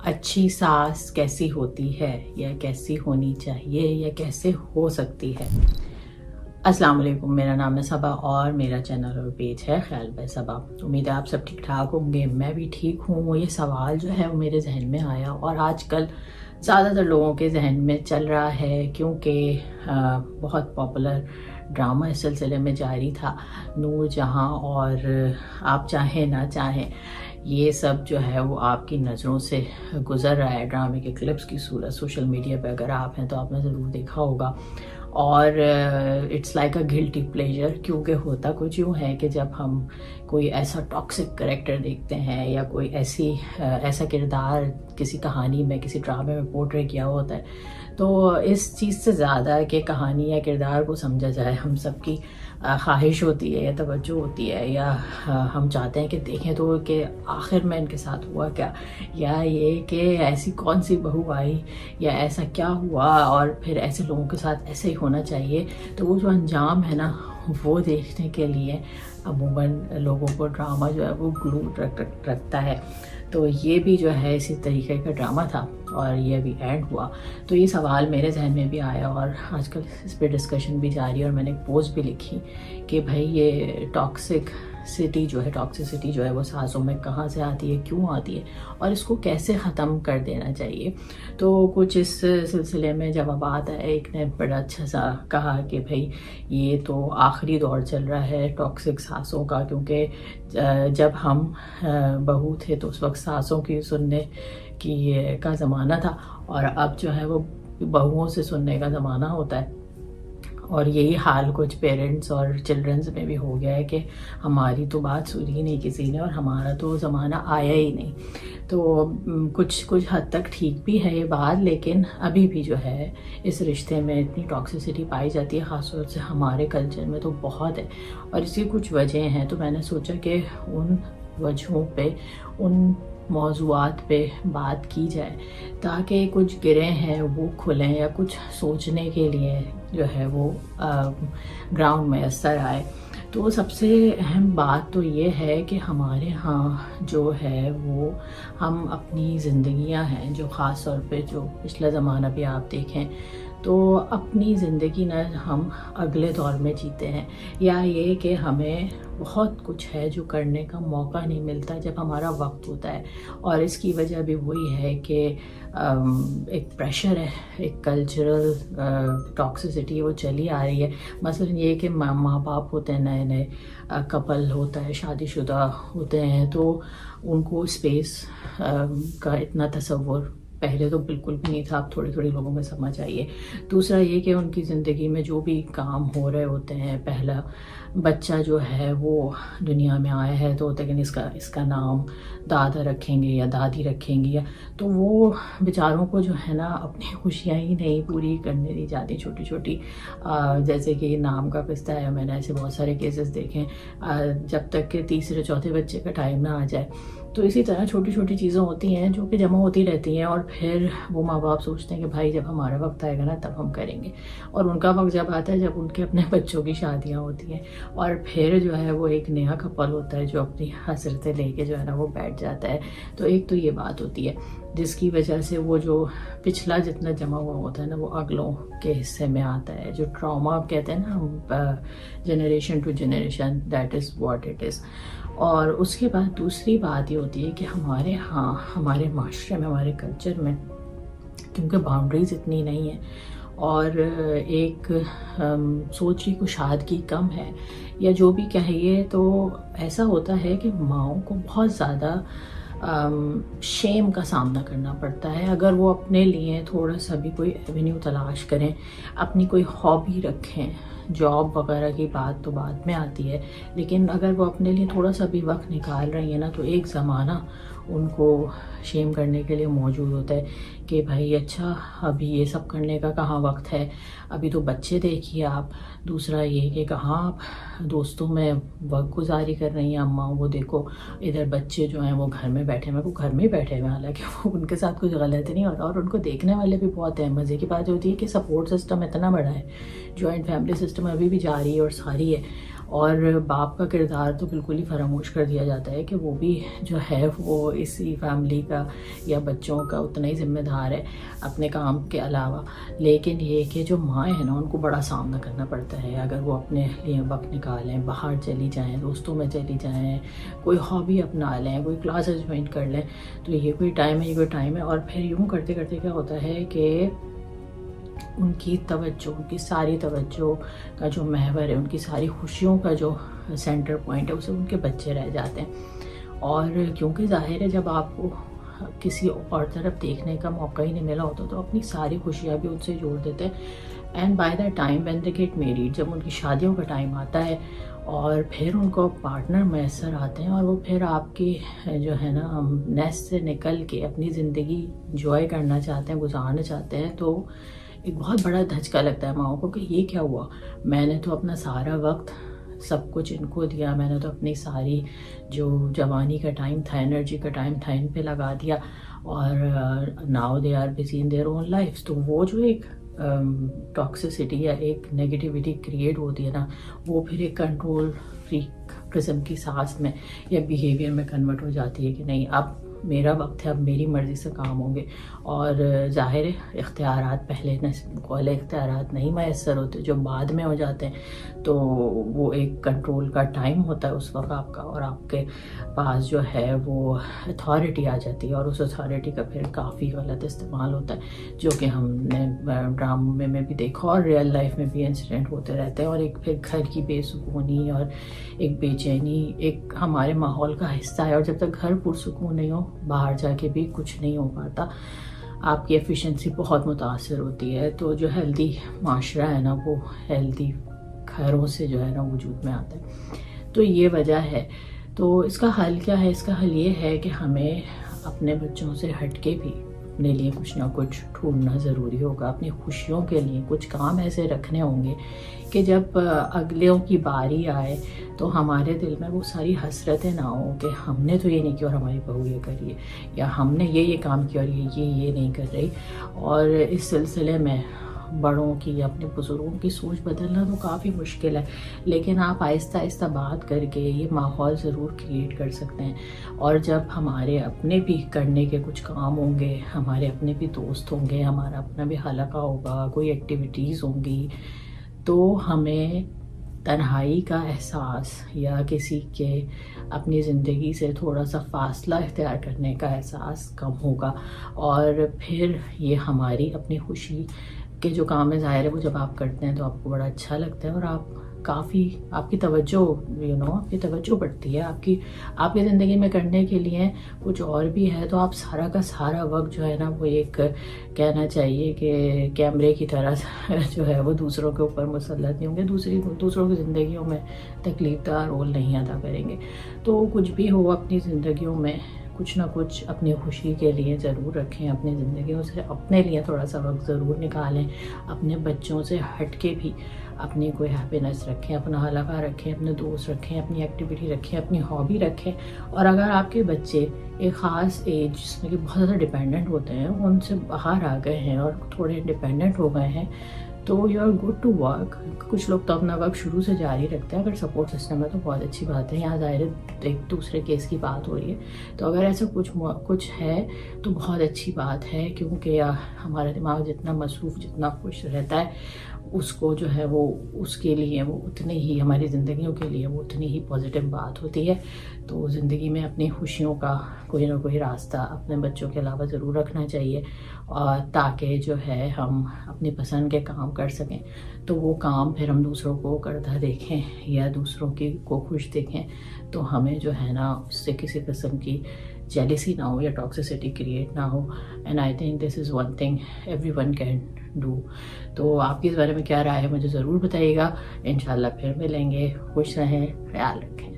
اچھی ساس کیسی ہوتی ہے یا کیسی ہونی چاہیے یا کیسے ہو سکتی ہے؟ السلام علیکم، میرا نام ہے صبا اور میرا چینل اور پیج ہے خیال بہ صبا۔ امید ہے آپ سب ٹھیک ٹھاک ہوں گے، میں بھی ٹھیک ہوں۔ یہ سوال جو ہے وہ میرے ذہن میں آیا اور آج کل زیادہ تر لوگوں کے ذہن میں چل رہا ہے کیونکہ بہت پاپولر ڈرامہ اس سلسلے میں جاری تھا، نور جہاں، اور آپ چاہیں نہ چاہیں یہ سب جو ہے وہ آپ کی نظروں سے گزر رہا ہے ڈرامے کے کلپس کی صورت۔ سوشل میڈیا پہ اگر آپ ہیں تو آپ نے ضرور دیکھا ہوگا، اور it's like a guilty pleasure, کیونکہ ہوتا کچھ یوں ہے کہ جب ہم کوئی ایسا ٹاکسک کریکٹر دیکھتے ہیں یا کوئی ایسا کردار کسی کہانی میں کسی ڈرامے میں پورٹرے کیا ہوتا ہے، تو اس چیز سے زیادہ کہ کہانی یا کردار کو سمجھا جائے، ہم سب کی خواہش ہوتی ہے یا توجہ ہوتی ہے یا ہم چاہتے ہیں کہ دیکھیں تو کہ آخر میں ان کے ساتھ ہوا کیا، یا یہ کہ ایسی کون سی بہو آئی یا ایسا کیا ہوا، اور پھر ایسے لوگوں کے ساتھ ایسے ہی ہونا چاہیے۔ تو وہ جو انجام ہے نا، وہ دیکھنے کے لیے عموماً لوگوں کو ڈرامہ جو ہے وہ گلو رکھتا ہے۔ تو یہ بھی جو ہے اسی طریقے کا ڈرامہ تھا اور یہ بھی اینڈ ہوا، تو یہ سوال میرے ذہن میں بھی آیا اور آج کل اس پہ ڈسکشن بھی جاری ہے، اور میں نے ایک پوسٹ بھی لکھی کہ بھائی یہ ٹاکسسٹی جو ہے وہ سازوں میں کہاں سے آتی ہے، کیوں آتی ہے، اور اس کو کیسے ختم کر دینا چاہیے۔ تو کچھ اس سلسلے میں جوابات آئے۔ ایک نے بڑا اچھا سا کہا کہ بھائی یہ تو آخری دور چل رہا ہے ٹاکسک ساسوں کا، کیونکہ جب ہم بہو تھے تو اس وقت ساسوں کی سننے کا زمانہ تھا، اور اب جو ہے وہ بہوؤں سے سننے کا زمانہ ہوتا ہے، اور یہی حال کچھ پیرنٹس اور چلڈرنز میں بھی ہو گیا ہے کہ ہماری تو بات سنی نہیں کسی نے اور ہمارا تو زمانہ آیا ہی نہیں۔ تو کچھ حد تک ٹھیک بھی ہے یہ بات، لیکن ابھی بھی جو ہے اس رشتے میں اتنی ٹاکسیسٹی پائی جاتی ہے، خاص طور سے ہمارے کلچر میں تو بہت ہے، اور اس کی کچھ وجہیں ہیں۔ تو میں نے سوچا کہ ان وجہوں پہ، ان موضوعات پہ بات کی جائے تاکہ کچھ گرہیں ہیں وہ کھلیں یا کچھ سوچنے کے لیے جو ہے وہ گراؤنڈ میں اثر آئے۔ تو سب سے اہم بات تو یہ ہے کہ ہمارے ہاں جو ہے وہ ہم اپنی زندگیاں ہیں، جو خاص طور پہ جو پچھلا زمانہ بھی آپ دیکھیں تو اپنی زندگی نہ ہم اگلے دور میں جیتے ہیں، یا یہ کہ ہمیں بہت کچھ ہے جو کرنے کا موقع نہیں ملتا جب ہمارا وقت ہوتا ہے، اور اس کی وجہ بھی وہی ہے کہ ایک پریشر ہے، ایک کلچرل ٹاکسیسٹی وہ چلی آ رہی ہے۔ مثلا یہ کہ ماں باپ ہوتے ہیں، نئے کپل ہوتا ہے، شادی شدہ ہوتے ہیں، تو ان کو اسپیس کا اتنا تصور پہلے تو بالکل بھی نہیں تھا، اب تھوڑی لوگوں میں سمجھ آئیے۔ دوسرا یہ کہ ان کی زندگی میں جو بھی کام ہو رہے ہوتے ہیں، پہلا بچہ جو ہے وہ دنیا میں آیا ہے تو ہوتا ہے کہ اس کا نام دادا رکھیں گے یا دادی رکھیں گے، تو وہ بیچاروں کو جو ہے نا اپنی خوشیاں ہی نہیں پوری کرنے دی جاتی، چھوٹی جیسے کہ نام کا قصہ ہے، میں نے ایسے بہت سارے کیسز دیکھے، جب تک کہ تیسرے چوتھے بچے کا ٹائم نہ آ جائے۔ تو اسی طرح چھوٹی چیزیں ہوتی ہیں جو کہ جمع ہوتی رہتی ہیں، اور پھر وہ ماں باپ سوچتے ہیں کہ بھائی جب ہمارا وقت آئے گا نا تب ہم کریں گے، اور ان کا وقت جب آتا ہے جب ان کے اپنے بچوں کی شادیاں ہوتی ہیں، اور پھر جو ہے وہ ایک نیا کپل ہوتا ہے جو اپنی حسرتیں لے کے جو ہے نا وہ بیٹھ جاتا ہے۔ تو ایک تو یہ بات ہوتی ہے جس کی وجہ سے وہ جو پچھلا جتنا جمع ہوا ہوتا ہے نا وہ اگلوں کے حصے میں آتا ہے، جو ٹراما کہتے ہیں نا ہم، generation to generation, that is what it is. اور اس کے بعد دوسری بات یہ ہوتی ہے کہ ہمارے ہاں، ہمارے معاشرے میں، ہمارے کلچر میں، کیونکہ باؤنڈریز اتنی نہیں ہیں اور ایک سوچ کی کشادگی کم ہے، یا جو بھی کہیے، تو ایسا ہوتا ہے کہ ماؤں کو بہت زیادہ شیم کا سامنا کرنا پڑتا ہے اگر وہ اپنے لیے تھوڑا سا بھی کوئی ایونیو تلاش کریں، اپنی کوئی ہابی رکھیں۔ جاب وغیرہ کی بات تو بعد میں آتی ہے، لیکن اگر وہ اپنے لیے تھوڑا سا بھی وقت نکال رہی ہیں نا، تو ایک زمانہ ان کو شیم کرنے کے لیے موجود ہوتا ہے کہ بھائی اچھا ابھی یہ سب کرنے کا کہاں وقت ہے، ابھی تو بچے دیکھیے آپ۔ دوسرا یہ کہ کہاں آپ دوستوں میں وقت گزاری کر رہی ہیں اماں، وہ دیکھو ادھر بچے جو ہیں وہ گھر میں بیٹھے ہوئے، وہ گھر میں ہی بیٹھے ہوئے، حالانکہ وہ ان کے ساتھ کچھ غلط نہیں ہوتا، اور ان کو دیکھنے والے بھی بہت ہیں۔ مزے کی بات ہوتی ہے کہ سپورٹ سسٹم اتنا بڑا ہے، جوائنٹ فیملی سسٹم ابھی بھی جاری ہے اور ساری ہے، اور باپ کا کردار تو بالکل ہی فراموش کر دیا جاتا ہے کہ وہ بھی جو ہے وہ اسی فیملی کا یا بچوں کا اتنا ہی ذمہ دار ہے اپنے کام کے علاوہ. لیکن یہ کہ جو مائیں ہیں نا ان کو بڑا سامنا کرنا پڑتا ہے. اگر وہ اپنے لیے وقت نکالیں, باہر چلی جائیں, دوستوں میں چلی جائیں, کوئی ہابی اپنا لیں, کوئی کلاسز جوائن کر لیں, تو یہ کوئی ٹائم ہے, یہ کوئی ٹائم ہے. اور پھر یوں کرتے کرتے کیا ہوتا ہے کہ ان کی توجہ, ان کی ساری توجہ کا جو محور ہے, ان کی ساری خوشیوں کا جو سینٹر پوائنٹ ہے, اسے ان کے بچے رہ جاتے ہیں. اور کیونکہ ظاہر ہے جب آپ کو کسی اور طرف دیکھنے کا موقع ہی نہیں ملا ہوتا تو اپنی ساری خوشیاں بھی ان سے جوڑ دیتے ہیں. And by the time when they get married, جب ان کی شادیوں کا ٹائم آتا ہے اور پھر ان کو پارٹنر میسر آتے ہیں اور وہ پھر آپ کی جو ہے نا نیست سے نکل کے اپنی زندگی انجوائے کرنا چاہتے ہیں, گزارنا چاہتے ہیں, تو ایک بہت بڑا دھچکا لگتا ہے ماؤں کو کہ یہ کیا ہوا, میں نے تو اپنا سارا وقت سب کچھ ان کو دیا, میں نے تو اپنی ساری جو جوانی کا ٹائم تھا, انرجی کا ٹائم تھا, ان پہ لگا دیا, اور now they are busy in their own life. تو وہ جو ایک ٹاکسیسٹی یا ایک نیگیٹیوٹی کریٹ ہوتی ہے نا, وہ پھر ایک کنٹرول فریک قسم کی سانس میں یا بیہیویئر میں کنورٹ ہو جاتی ہے کہ نہیں اب میرا وقت ہے, اب میری مرضی سے کام ہوں گے. اور ظاہر اختیارات پہلے والے اختیارات نہیں میسر ہوتے, جو بعد میں ہو جاتے ہیں, تو وہ ایک کنٹرول کا ٹائم ہوتا ہے اس وقت آپ کا, اور آپ کے پاس جو ہے وہ اتھارٹی آ جاتی ہے, اور اس اتھارٹی کا پھر کافی غلط استعمال ہوتا ہے, جو کہ ہم نے ڈراموں میں بھی دیکھا اور ریئل لائف میں بھی انسیڈنٹ ہوتے رہتے ہیں. اور ایک پھر گھر کی بے سکونی اور ایک بے چینی ایک ہمارے ماحول کا حصہ ہے, اور جب تک گھر پرسکون نہیں ہو باہر جا کے بھی کچھ نہیں ہو پاتا, آپ کی ایفیشنسی بہت متاثر ہوتی ہے. تو جو ہیلدی معاشرہ ہے نا وہ ہیلدی گھروں سے جو ہے نا وجود میں آتا ہے. تو یہ وجہ ہے. تو اس کا حل کیا ہے؟ اس کا حل یہ ہے کہ ہمیں اپنے بچوں سے ہٹ کے بھی اپنے لیے کچھ نہ کچھ ڈھونڈنا ضروری ہوگا. اپنی خوشیوں کے لیے کچھ کام ایسے رکھنے ہوں گے کہ جب اگلوں کی باری آئے تو ہمارے دل میں وہ ساری حسرتیں نہ ہوں کہ ہم نے تو یہ نہیں کیا اور ہماری بہو یہ کریے, یا ہم نے یہ کام کیا اور یہ نہیں کر رہی. اور اس سلسلے میں بڑوں کی یا اپنے بزرگوں کی سوچ بدلنا تو کافی مشکل ہے, لیکن آپ آہستہ آہستہ بات کر کے یہ ماحول ضرور کریٹ کر سکتے ہیں. اور جب ہمارے اپنے بھی کرنے کے کچھ کام ہوں گے, ہمارے اپنے بھی دوست ہوں گے, ہمارا اپنا بھی حلقہ ہوگا, کوئی ایکٹیویٹیز ہوں گی, تو ہمیں تنہائی کا احساس یا کسی کے اپنی زندگی سے تھوڑا سا فاصلہ اختیار کرنے کا احساس کم ہوگا. اور پھر یہ ہماری اپنی خوشی کے جو کام ہے, ظاہر ہے وہ جب آپ کرتے ہیں تو آپ کو بڑا اچھا لگتا ہے, اور آپ کی توجہ آپ کی توجہ بڑھتی ہے. آپ کی زندگی میں کرنے کے لیے کچھ اور بھی ہے, تو آپ سارا کا سارا وقت جو ہے نا وہ ایک کہنا چاہیے کہ کیمرے کی طرح جو ہے وہ دوسروں کے اوپر مسلط نہیں ہوں گے, دوسروں کی زندگیوں میں تکلیف دہ رول نہیں ادا کریں گے. تو کچھ بھی ہو اپنی زندگیوں میں کچھ نہ کچھ اپنی خوشی کے لیے ضرور رکھیں, اپنی زندگیوں سے اپنے لیے تھوڑا سا وقت ضرور نکالیں, اپنے بچوں سے ہٹ کے بھی اپنی کوئی ہیپینس رکھیں, اپنا حلقہ رکھیں, اپنے دوست رکھیں, اپنی ایکٹیویٹی رکھیں, اپنی ہابی رکھیں. اور اگر آپ کے بچے ایک خاص ایج جس میں کہ بہت زیادہ ڈیپینڈنٹ ہوتے ہیں ان سے باہر آ گئے ہیں اور تھوڑے انڈیپینڈنٹ ہو گئے ہیں, تو you are good to work. کچھ لوگ تو اپنا ورک شروع سے جاری رکھتے ہیں, اگر سپورٹ سسٹم ہے تو بہت اچھی بات ہے. یہاں ظاہر ایک دوسرے کیس کی بات ہو رہی ہے, تو اگر ایسا کچھ ہے تو بہت اچھی بات ہے, کیونکہ ہمارا دماغ جتنا مصروف جتنا خوش رہتا ہے اس کو جو ہے وہ اس کے لیے وہ اتنی ہی ہماری زندگیوں کے لیے وہ اتنی ہی پازیٹیو بات ہوتی ہے. تو زندگی میں اپنی خوشیوں کا کوئی نہ کوئی راستہ اپنے بچوں کے علاوہ ضرور رکھنا چاہیے, اور تاکہ جو ہے ہم اپنی پسند کے کام کر سکیں. تو وہ کام پھر ہم دوسروں کو کرتا دیکھیں یا دوسروں کو خوش دیکھیں تو ہمیں جو ہے نا اس سے کسی قسم کی جیلیسی نہ ہو یا ٹاکسیسٹی کریٹ نہ ہو. And I think this is one thing everyone can do. تو آپ کی اس بارے میں کیا رائے ہے مجھے ضرور بتائیے گا. انشاءاللہ پھر ملیں گے. خوش رہیں, خیال رکھیں.